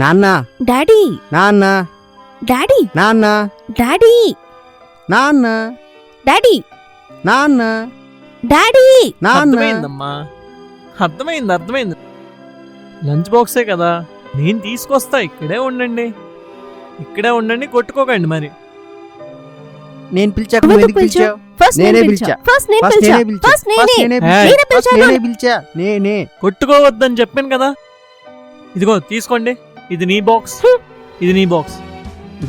నాన్న డాడీ నాన్న డాడీ నాన్న డాడీ నాన్న డాడీ నాన్న డాడీ నాన్న అర్థమైందమ్మా, అర్థమైంది. లంచ్ బాక్సే కదా, నేను తీసుకొస్తా. ఇక్కడే ఉండండి, కొట్టుకోకండి మరి. నేను పిలిచాక నువ్వు నువ్వు ఎందుకు పిలిచావు? పిలిచావు? ఫస్ట్ నేనే నేను పిలిచా. పిలిచా ఫస్ట్ నేను ఫస్ట్ పిలిచా నేనే పిలిచా. ఫస్ట్ నేనే ఫస్ట్ నేనే ఏయ్, నేనే ఫస్ట్ పిలిచాను. నేనే పిలిచా. నేనే కొట్టుకోవద్దని చెప్పాను కదా. ఇదిగో తీసుకోండి, ఇది నీ బాక్స్, ఇది నీ బాక్స్.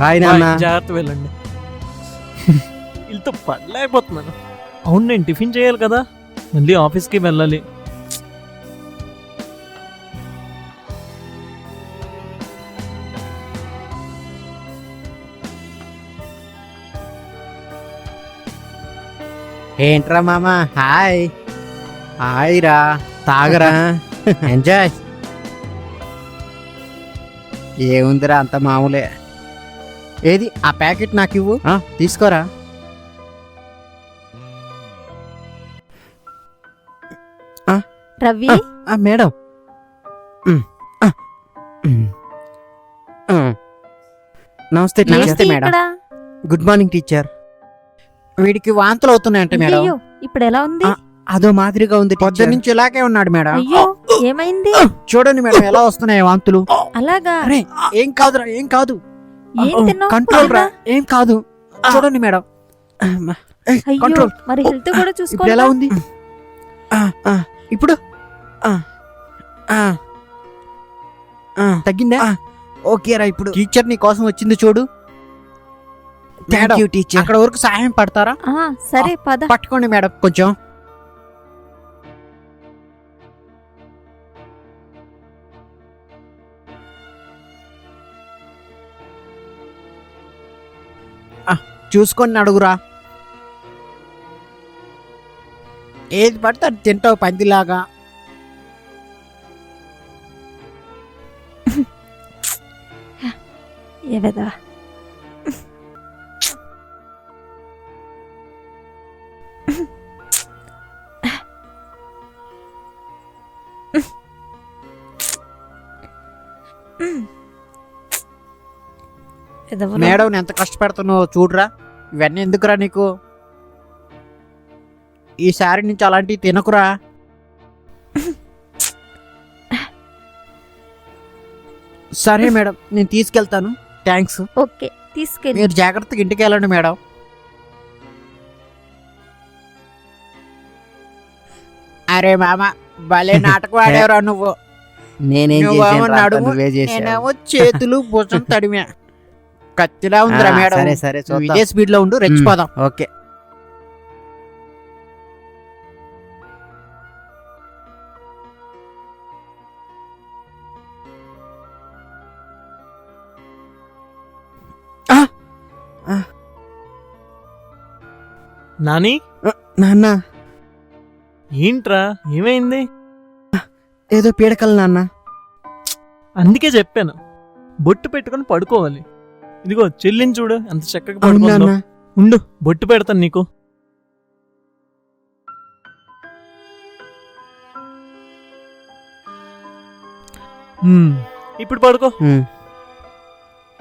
బాయ్ నాన్న. జాగ్రత్త వెళ్ళండి. వీళ్ళతో పడలేకపోతున్నాను. అవును, నేను టిఫిన్ చేయాలి కదా, మళ్ళీ ఆఫీస్కి వెళ్ళాలి. ఏంట్రా మామ? హాయ్ హాయ్ రా, తాగరా, ఎంజాయ్. ఏముందిరా, అంత మామూలే. ఏది ఆ ప్యాకెట్ నాకు ఇవ్వు. తీసుకోరా. రవి మేడం. నమస్తే ఏంటి నమస్తే మేడం. ఇక్కడ? Good morning teacher. వీడికి వాంతులు అవుతున్నాయంట మేడం. అయ్యో, ఇప్పుడు ఎలా ఉంది? అదో మాదిరిగా ఉంది. పొద్దున్న నుంచి ఇలాగే ఉన్నాడు మేడం. అయ్యో, ఏమైంది? చూడండి మేడం ఎలా వస్తున్నాయి వాంతులు. అలాగా? అరే ఏం కాదురా, ఏం కాదు. ఏం తిన్నావు? కంట్రోల్ రా, ఏం కాదు. చూడండి మేడం. అయ్యో, కంట్రోల్. మరి హెల్త్ కూడా ఇప్పుడు ఎలా చూసుకో. ఉంది? ఇప్పుడు తగ్గిందా? ఓకే రా. ఇప్పుడు టీచర్ నీ కోసం వచ్చింది చూడు. Thank you teacher. అక్కడ వరకు సహాయం పడతారా? సరే పద. పట్టుకోండి మేడం కొంచెం. చూసుకొని అడుగురా. ఏది పడితే అది తింటావు పందిలాగా. ఏవదా మేడం ఎంత కష్టపెడుతున్నావు చూడరా. ఇవన్నీ ఎందుకురా నీకు? ఈసారి నుంచి అలాంటివి తినకురా. సరే మేడం, నేను తీసుకెళ్తాను. థ్యాంక్స్. ఓకే, తీసుకెళ్ళి. మీరు జాగ్రత్తగా ఇంటికి వెళ్ళండి మేడం. అరే మామ, భలే నాటకం ఆడేవరా నువ్వు. నువ్వేమో నడుము, నేనేమో చేతులు భుజం తడిమే. కత్తిలా ఉందిరా మేడం. సరే సరే నువ్వు ఇదే స్పీడ్ లో ఉండు, రెచ్చిపోదాం. ఓకే. నాని, నాన్న ఏంట్రా, ఏమైంది? ఏదో పీడకలు నాన్న. అందుకే చెప్పాను, బొట్టు పెట్టుకొని పడుకోవాలి. ఇదిగో చెల్లిని చూడు ఎంత చక్కగా అవును పడుకుందో. నాన్న. ఉండు, బొట్టు పెడతాను నీకు. ఇప్పుడు పడుకో.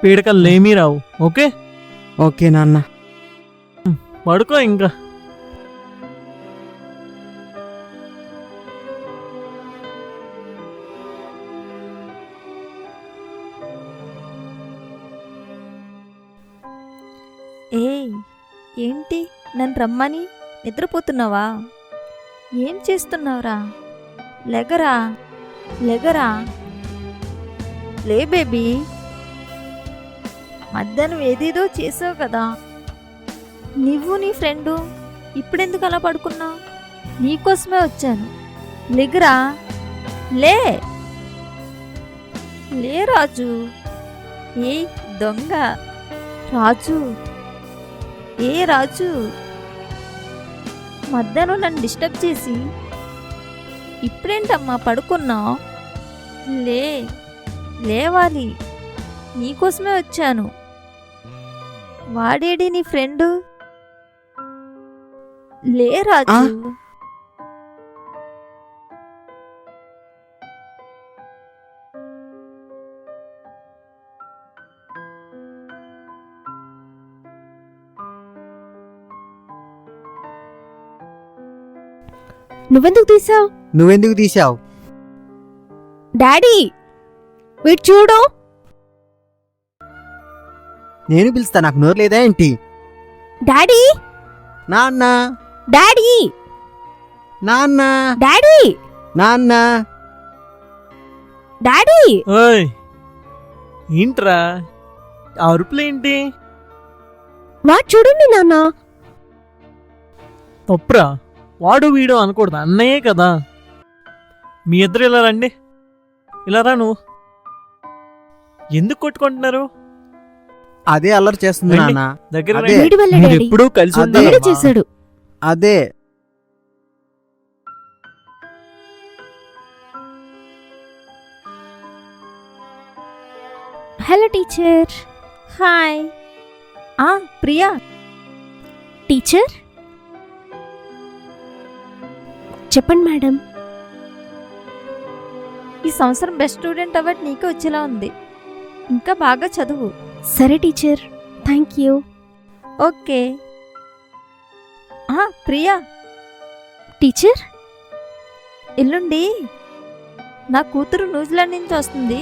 పీడకలు ఏమీ రావు. ఓకే ఓకే నాన్న. పడుకో ఇంకా. ఏంటి నన్ను రమ్మని నిద్రపోతున్నావా? ఏం చేస్తున్నావురా? లెగరా లెగరా, లే బేబీ. మధ్యాహ్నం ఏదేదో చేసావు కదా. నువ్వు నీ ఫ్రెండు ఇప్పుడెందుకు అలా పడుకున్నావు? నీకోసమే వచ్చాను. లెగరా, లే లే రాజు. ఏ దొంగ రాజు, ఏ రాజు, మధ్యాహ్నం నన్ను డిస్టర్బ్ చేసి ఇప్పుడేంటమ్మా పడుకున్నావు? లేవాలి, నీకోసమే వచ్చాను. వాడేడి నీ ఫ్రెండు? లే రాజు. నువ్వెందుకు తీసావు? నువ్వెందుకు తీసావు? డాడీ వీడు చూడు. నేను పిలుస్తా, నాకు నోరు లేదా ఏంటి? డాడీ నాన్న డాడీ నాన్న డాడీ నాన్న. డాడీ ఓయ్ ఏంట్రా ఆ అరుపులేంటి? వాడు చూడండి నాన్న. తప్పురా, వాడు వీడు అనకూడదు, అన్నయ్యే కదా. మీ ఇద్దరు ఇలా రండి, ఇలా రా. నువ్వు ఎందుకు కొట్టుకుంటున్నారు? అదే అల్లరి చేస్తుంది రండి. నాన్న. దగ్గర అదే. వీడి వల్ల మీరు డాడీ ఎప్పుడూ కలిసి అదే. ఉండాలమ్మా. వీడే చేశాడు. అదే hello teacher. Hi. Priya. Teacher చెప్పండి మేడం. ఈ సంవత్సరం బెస్ట్ స్టూడెంట్ అవార్డు నీకే వచ్చేలా ఉంది. ఇంకా బాగా చదువు. సరే teacher, thank you. Okay. Priya, teacher ఎల్లుండి నా కూతురు న్యూజిలాండ్ నుంచి వస్తుంది.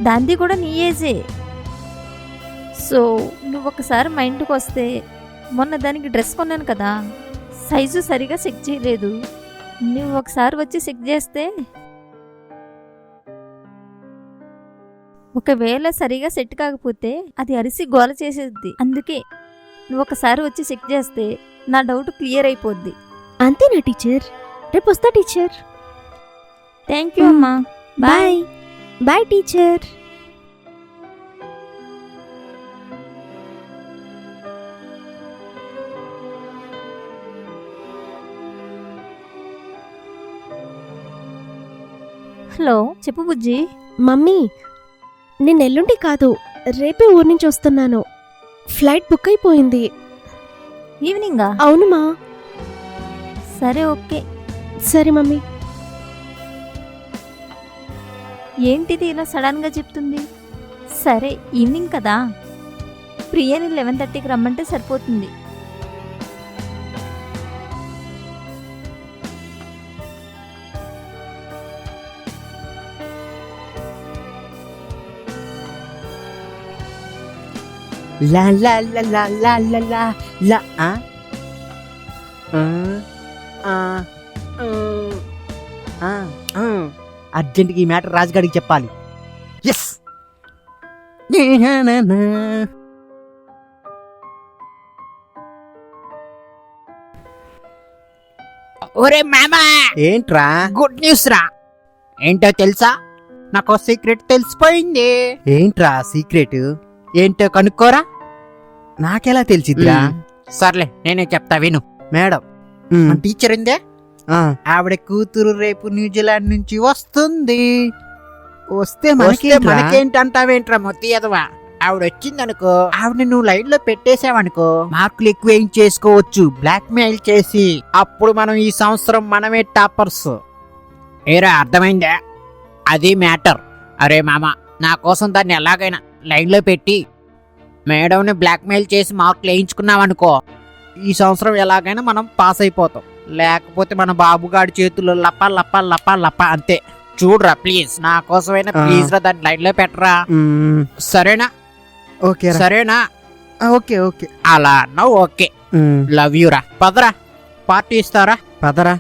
దాంది కూడా నీ ఏజే. సో నువ్వు ఒకసారి మా ఇంటికి వస్తే, మొన్న దానికి డ్రెస్ కొన్నాను కదా, సైజు సరిగా చెక్ చేయలేదు. నువ్వు ఒకసారి వచ్చి చెక్ చేస్తే, ఒకవేళ సరిగా సెట్ కాకపోతే అది అరిసి గోల చేసేది. అందుకే నువ్వు ఒకసారి వచ్చి చెక్ చేస్తే నా డౌట్ క్లియర్ అయిపోద్ది. అంతేనా టీచర్? రేపు వస్తా టీచర్. థ్యాంక్ యూ అమ్మా. బాయ్. Bye teacher. హలో, చెప్పు బుజ్జి. మమ్మీ, నేను ఎల్లుండి కాదు రేపే ఊరి నుంచి వస్తున్నాను. ఫ్లైట్ బుక్ అయిపోయింది. ఈవినింగా? అవునుమా. సరే, ఓకే. సరే మమ్మీ. ఏంటిది ఇలా సడన్గా చెప్తుంది? సరే, ఈవినింగ్ కదా, ప్రియని 11:30కి రమ్మంటే సరిపోతుంది. లా లా లా లా లా లా లా లా. అర్జెంట్గా ఈ మ్యాటర్ రాజుగాడికి చెప్పాలి. ఎస్. ఒరే మామా, ఏంట్రా? గుడ్ న్యూస్ రా. ఏంటో తెలుసా? నాకు సీక్రెట్ తెలిసిపోయింది. ఏంట్రా సీక్రెట్? ఏంటో కనుక్కోరా. నాకెలా తెలిసిద్రా? సర్లే, నేనే చెప్తా విను. మేడం, మన టీచర్ ఉందే, ఆ, ఆవిడ కూతురు రేపు న్యూజిలాండ్ నుంచి వస్తుంది. వస్తే వస్తే మనకేంట్రా? మనకేంటంటావేంట్రా మొత్తి ఎదవా? ఆవిడ వచ్చిందనుకో, ఆవిడ నువ్వు లైన్ లో పెట్టేసావనుకో, మార్కులు ఎక్కువ ఏం చేసుకోవచ్చు బ్లాక్ మెయిల్ చేసి. అప్పుడు మనం ఈ సంవత్సరం మనమే టాపర్స్. ఏరా, అర్థమైందా? అది మ్యాటర్. అరే మామ, నా కోసం దాన్ని ఎలాగైనా లైన్ లో పెట్టి మేడంని బ్లాక్ మెయిల్ చేసి మార్కులు వేయించుకున్నావనుకో, ఈ సంవత్సరం ఎలాగైనా మనం పాస్ అయిపోతాం. లేకపోతే మన బాబుగాడి చేతుల్లో లప్ప లప్ప లప్ప లప్ప అంతే. చూడరా ప్లీజ్, నా కోసమైనా ప్లీజ్ రా, దాన్ని లైన్ లో పెట్టరా. సరేనా? ఓకే రా. సరేనా? Okay okay. అలా అన్నావు, ఓకే. లవ్ యూ రా. పదరా, పార్టీ ఇస్తారా? పదరా.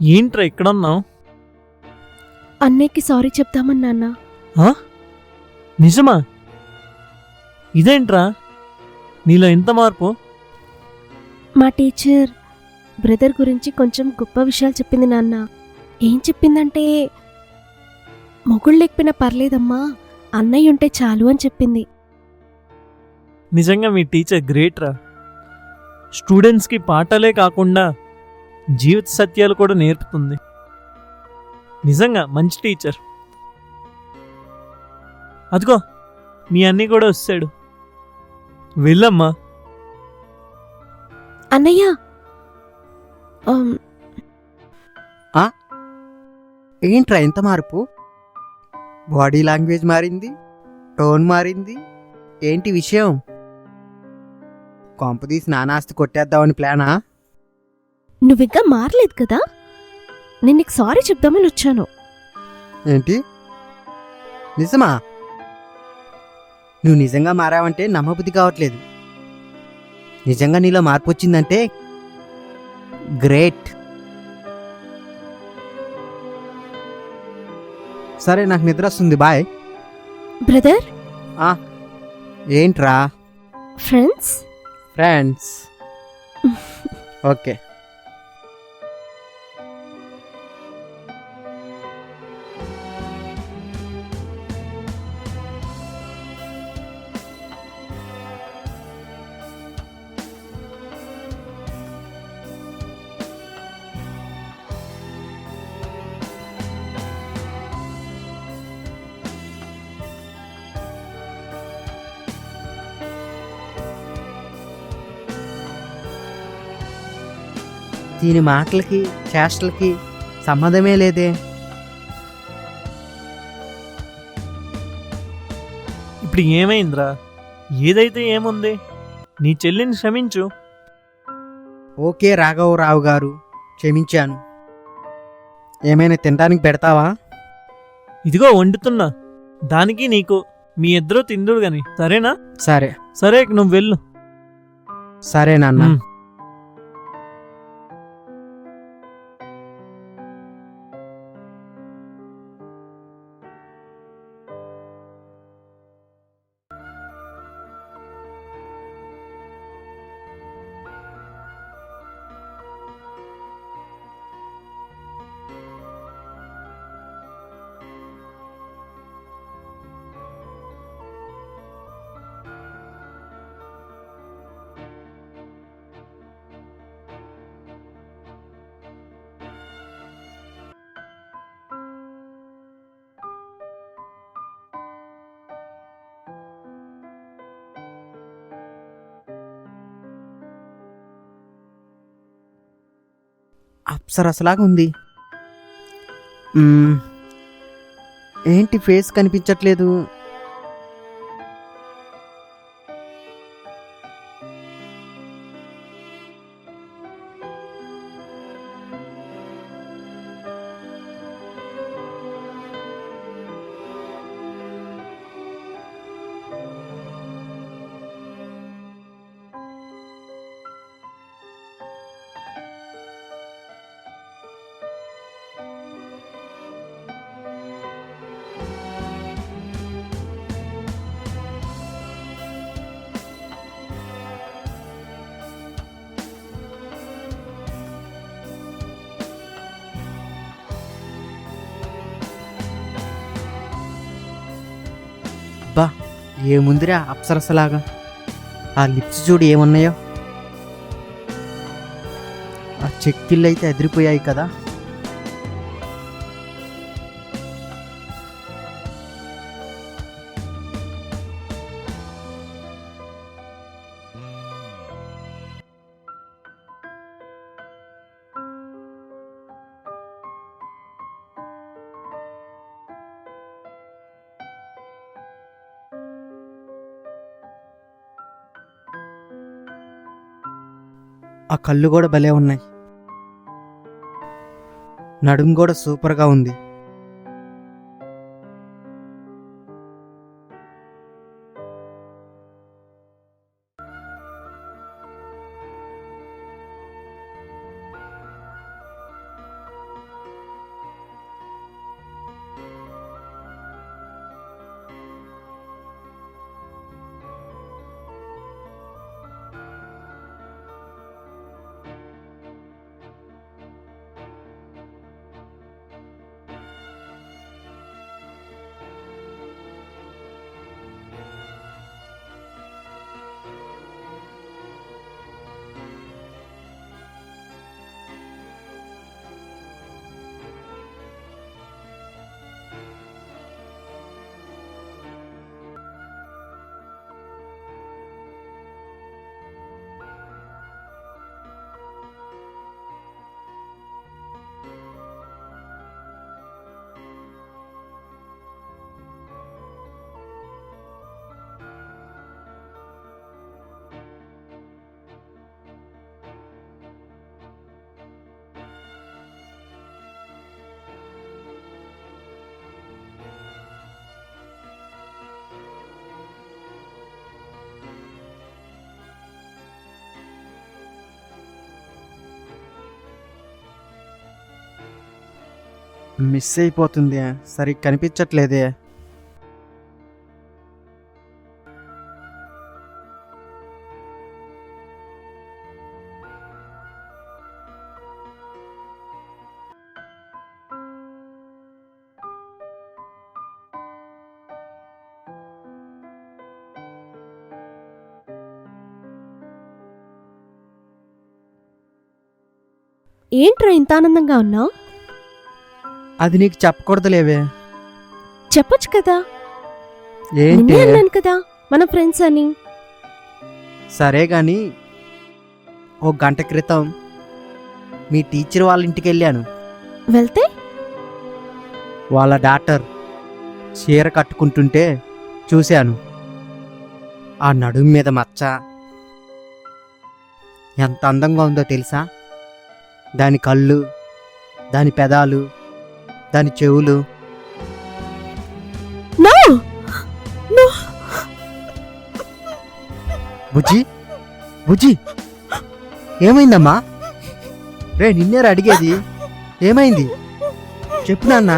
ఏంట్రా ఇక్కడున్నావు? అన్నయ్యకి సారీ చెప్తామని నాన్న. నిజమా? ఇదేంట్రా నీలో ఎంత మార్పు? మా టీచర్ బ్రదర్ గురించి కొంచెం గొప్ప విషయాలు చెప్పింది నాన్న. ఏం చెప్పిందంటే, మొగుళ్ళు లేకపోయినా పర్లేదమ్మా, అన్నయ్య ఉంటే చాలు అని చెప్పింది. నిజంగా మీ టీచర్ గ్రేట్ రా. స్టూడెంట్స్కి పాఠాలే కాకుండా జీవిత సత్యాలు కూడా నేర్పుతుంది. నిజంగా మంచి టీచర్. అదిగో మీ అన్నీ కూడా వస్తాడు. వెళ్ళమ్మా. అన్నయ్య ఏంట్రా ఎంత మార్పు? బాడీ లాంగ్వేజ్ మారింది, టోన్ మారింది, ఏంటి విషయం? కొంపదీసి నానాస్తి కొట్టేద్దామని ప్లానా? నువ్వింకా మారలేదు కదా, నేను నీకు సారీ చెప్దామని వచ్చాను. ఏంటి నిజమా? నువ్వు నిజంగా మారావంటే నమ్మబుద్ధి కావట్లేదు. నిజంగా నీలో మార్పు వచ్చిందంటే గ్రేట్. సరే నాకు నిద్ర వస్తుంది, బాయ్. బ్రదర్, ఏంట్రా? ఫ్రెండ్స్. ఓకే. దీని మాటలకి చేష్టలకి సంబంధమే లేదే. ఇప్పుడు ఏమైందిరా? ఏదైతే ఏముంది, నీ చెల్లిని క్షమించు. ఓకే రాఘవరావు గారు, క్షమించాను. ఏమైనా తినడానికి పెడతావా? ఇదిగో వండుతున్నా, దానికి నీకు మీ ఇద్దరూ తిందురు గాని, సరేనా? సరే సరే, ఇక నువ్వు వెళ్ళు. సరే నాన్న. అప్సరసలాగా ఉంది. ఏంటి ఫేస్ కనిపించట్లేదు? బా ఏముందిరా అప్సరసలాగా. ఆ లిప్స్ చూడు ఏమున్నాయో. ఆ చెక్కిళ్ళు అయితే అదిరిపోయాయి కదా. ఆ కళ్ళు కూడా భలే ఉన్నాయి. నడుము కూడా సూపర్గా ఉంది. మిస్ అయిపోతుంది, సరిగ్గా కనిపించట్లేదే. ఏంట్రా ఇంత ఆనందంగా ఉన్నావు? అది నీకు చెప్పకూడదులేవే. చెప్పొచ్చు కదా, ఏంటి? నిన్నే అన్నాను కదా మన ఫ్రెండ్స్ అని. సరే గాని ఓ గంట క్రితం మీ టీచర్ వాళ్ళ ఇంటికి వెళ్ళాను. వెళ్తే వాళ్ళ డాక్టర్ చీర కట్టుకుంటుంటే చూశాను. ఆ నడుము మీద మచ్చ ఎంత అందంగా ఉందో తెలుసా? దాని కళ్ళు, దాని పెదాలు, దాని చెవులు. నో నో బుజ్జి, బుజ్జి, ఏమైందమ్మా? రే నిన్నేరా అడిగేది, ఏమైంది చెప్పు నాన్న,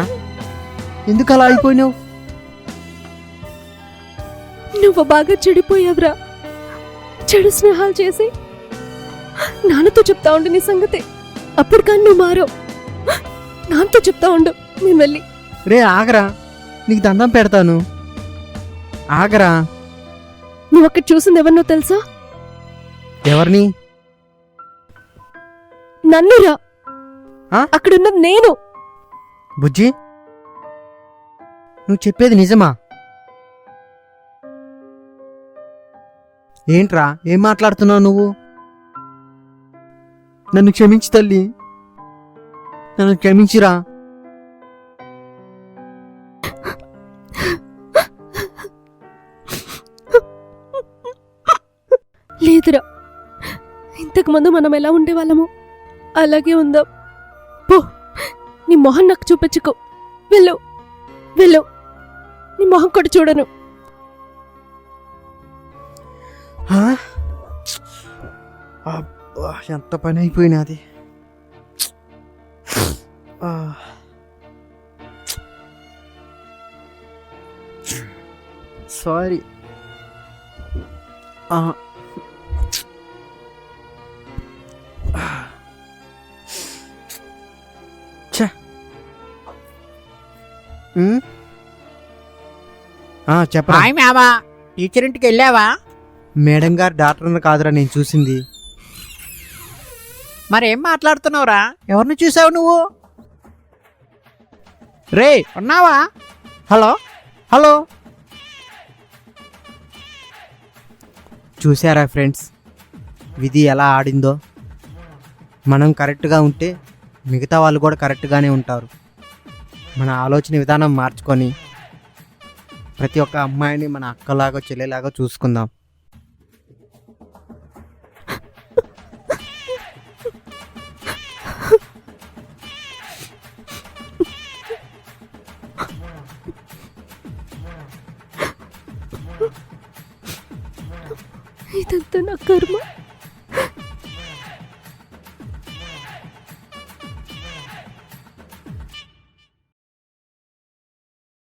ఎందుకు అలా అయిపోయినావు? నువ్వు బాగా చెడిపోయావురా. చెడు స్నేహాలు చేసి నాన్నతో చెప్తా ఉండు నీ సంగతి. అప్పుడు కానీ నువ్వు మారో. నాన్నతో చెప్తా ఉండు నేను వెళ్ళి. రే ఆగరా, నీకు దండం పెడతాను, ఆగరా. నువ్వు అక్కడ చూసింది ఎవరినో తెలుసా? ఎవరిని? నన్నురా. ఆ? అక్కడున్నది నేను. బుజ్జి, నువ్వు చెప్పేది నిజమా? ఏంట్రా, ఏం మాట్లాడుతున్నావు నువ్వు? నన్ను క్షమించి తల్లి, నన్ను క్షమించిరా. లేదురా, ఇంతకుముందు మనం ఎలా ఉండేవాళ్ళము అలాగే ఉందాం. పో, నీ మొహం నాకు చూపించుకో. వెళ్ళు వెళ్ళు, నీ మొహం కూడా చూడను. ఆ? అబ్బా, ఎంత పని అయిపోయినది. సారీ. చెప్పరా. హాయ్ మామా, టీచర్ ఇంటికి వెళ్ళావా? మేడం గారు డాక్టర్ని కాదురా నేను చూసింది. మరేం మాట్లాడుతున్నావురా? ఎవరిని చూసావు నువ్వు? రే ఉన్నావా? Hello hello. చూసారా ఫ్రెండ్స్, విధి ఎలా ఆడిందో? మనం కరెక్ట్గా ఉంటే మిగతా వాళ్ళు కూడా కరెక్ట్గానే ఉంటారు. మన ఆలోచన విధానం మార్చుకొని ప్రతి ఒక్క అమ్మాయిని మన అక్కలాగా చెల్లెలాగా చూసుకుందాం. ఇదంతా నా కర్మ.